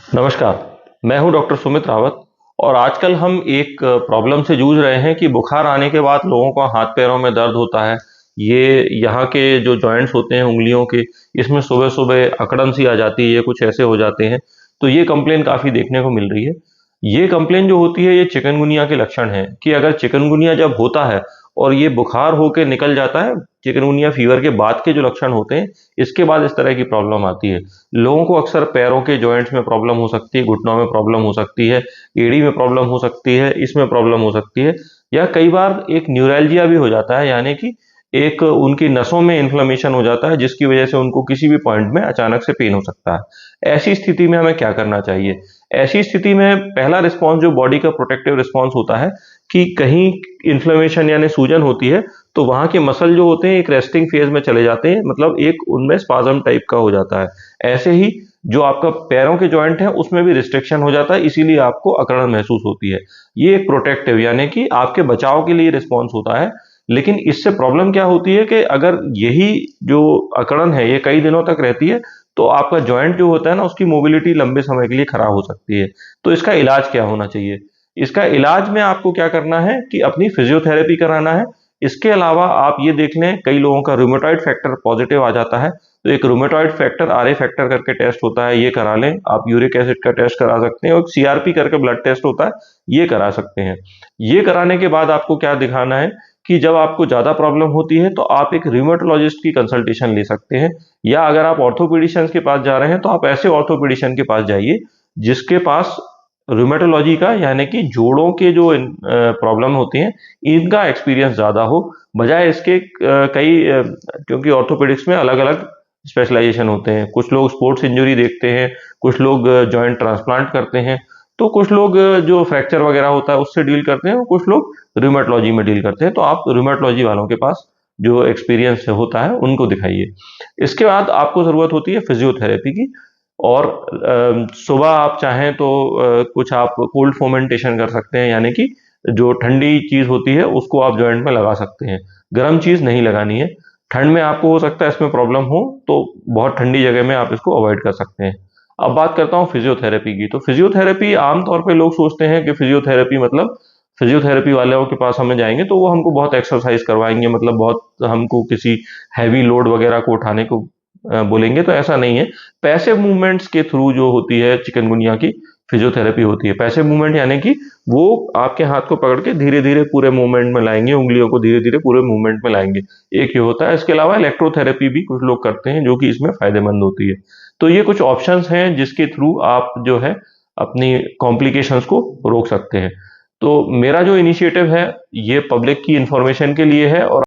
नमस्कार, मैं हूं डॉक्टर सुमित रावत और आजकल हम एक प्रॉब्लम से जूझ रहे हैं कि बुखार आने के बाद लोगों को हाथ पैरों में दर्द होता है। ये यहाँ के जो जॉइंट्स होते हैं उंगलियों के, इसमें सुबह-सुबह अकड़न सी आ जाती है, ये कुछ ऐसे हो जाते हैं। तो ये कंप्लेन काफ़ी देखने को मिल रही है। ये कंप्लेन जो होती है ये चिकनगुनिया के लक्षण हैं कि अगर चिकनगुनिया जब होता है और ये बुखार होके निकल जाता है, चिकनगुनिया फीवर के बाद के जो लक्षण होते हैं, इसके बाद इस तरह की प्रॉब्लम आती है। लोगों को अक्सर पैरों के जॉइंट्स में प्रॉब्लम हो सकती है, घुटनों में प्रॉब्लम हो सकती है, एड़ी में प्रॉब्लम हो सकती है, इसमें प्रॉब्लम हो सकती है या कई बार एक न्यूरैल्जिया भी हो जाता है, यानी कि एक उनकी नसों में इन्फ्लेमेशन हो जाता है जिसकी वजह से उनको किसी भी पॉइंट में अचानक से पेन हो सकता है। ऐसी स्थिति में हमें क्या करना चाहिए? ऐसी स्थिति में पहला रिस्पॉन्स जो बॉडी का प्रोटेक्टिव रिस्पॉन्स होता है कि कहीं इन्फ्लेमेशन यानी सूजन होती है तो वहाँ के मसल जो होते हैं एक रेस्टिंग फेज में चले जाते हैं, मतलब एक उनमें स्पाज़म टाइप का हो जाता है। ऐसे ही जो आपका पैरों के जॉइंट है उसमें भी रिस्ट्रिक्शन हो जाता है, इसीलिए आपको अकड़न महसूस होती है। ये एक प्रोटेक्टिव यानी कि आपके बचाव के लिए रिस्पॉन्स होता है। लेकिन इससे प्रॉब्लम क्या होती है कि अगर यही जो अकड़न है ये कई दिनों तक रहती है तो आपका जॉइंट जो होता है ना उसकी मोबिलिटी लंबे समय के लिए खराब हो सकती है। तो इसका इलाज क्या होना चाहिए? इसका इलाज में आपको क्या करना है कि अपनी फिजियोथेरेपी कराना है। इसके अलावा आप ये देख लें, कई लोगों का रूमेटॉइड फैक्टर पॉजिटिव आ जाता है, तो एक रूमेटॉइड फैक्टर आरए फैक्टर करके टेस्ट होता है, ये करा लें। आप यूरिक एसिड का टेस्ट करा सकते हैं और सीआरपी करके ब्लड टेस्ट होता है, ये करा सकते हैं। ये कराने के बाद आपको क्या दिखाना है कि जब आपको ज़्यादा प्रॉब्लम होती है तो आप एक रिमेटोलॉजिस्ट की कंसल्टेशन ले सकते हैं, या अगर आप ऑर्थोपेडिशियन के पास जा रहे हैं तो आप ऐसे ऑर्थोपेडिशियन के पास जाइए जिसके पास रूमेटोलॉजी का यानी कि जोड़ों के जो प्रॉब्लम होती हैं इनका एक्सपीरियंस ज़्यादा हो, बजाय इसके क्योंकि ऑर्थोपेडिक्स में अलग-अलग स्पेशलाइजेशन होते हैं। कुछ लोग स्पोर्ट्स इंजरी देखते हैं, कुछ लोग जॉइंट ट्रांसप्लांट करते हैं, तो कुछ लोग जो फ्रैक्चर वगैरह होता है उससे डील करते हैं और कुछ लोग रूमेटोलॉजी में डील करते हैं। तो आप रूमेटोलॉजी वालों के पास जो एक्सपीरियंस होता है उनको दिखाइए। इसके बाद आपको ज़रूरत होती है फिजियोथेरेपी की, और सुबह आप चाहें तो कुछ आप कोल्ड फोमेंटेशन कर सकते हैं, यानी कि जो ठंडी चीज़ होती है उसको आप जॉइंट में लगा सकते हैं। गर्म चीज़ नहीं लगानी है। ठंड में आपको हो सकता है इसमें प्रॉब्लम हो, तो बहुत ठंडी जगह में आप इसको अवॉइड कर सकते हैं। अब बात करता हूँ फिजियोथेरेपी की। तो फिजियोथेरेपी आम तौर पे लोग सोचते हैं कि फिजियोथेरेपी मतलब फिजियोथेरेपी वालों के पास हमें जाएँगे तो वो हमको बहुत एक्सरसाइज़ करवाएँगे, मतलब बहुत हमको किसी हैवी लोड वगैरह को उठाने को बोलेंगे, तो ऐसा नहीं है। पैसिव मूवमेंट्स के थ्रू जो होती है चिकनगुनिया की फिजियोथेरेपी होती है। पैसिव मूवमेंट यानी कि वो आपके हाथ को पकड़ के धीरे-धीरे पूरे मूवमेंट में लाएँगे, उँगलियों को धीरे-धीरे पूरे मूवमेंट में लाएँगे। एक ये होता है, इसके अलावा इलेक्ट्रोथेरेपी भी कुछ लोग करते हैं जो कि इसमें फ़ायदेमंद होती है। तो ये कुछ ऑप्शंस हैं जिसके थ्रू आप जो है अपनी कॉम्प्लिकेशंस को रोक सकते हैं। तो मेरा जो इनिशिएटिव है ये पब्लिक की इन्फॉर्मेशन के लिए है और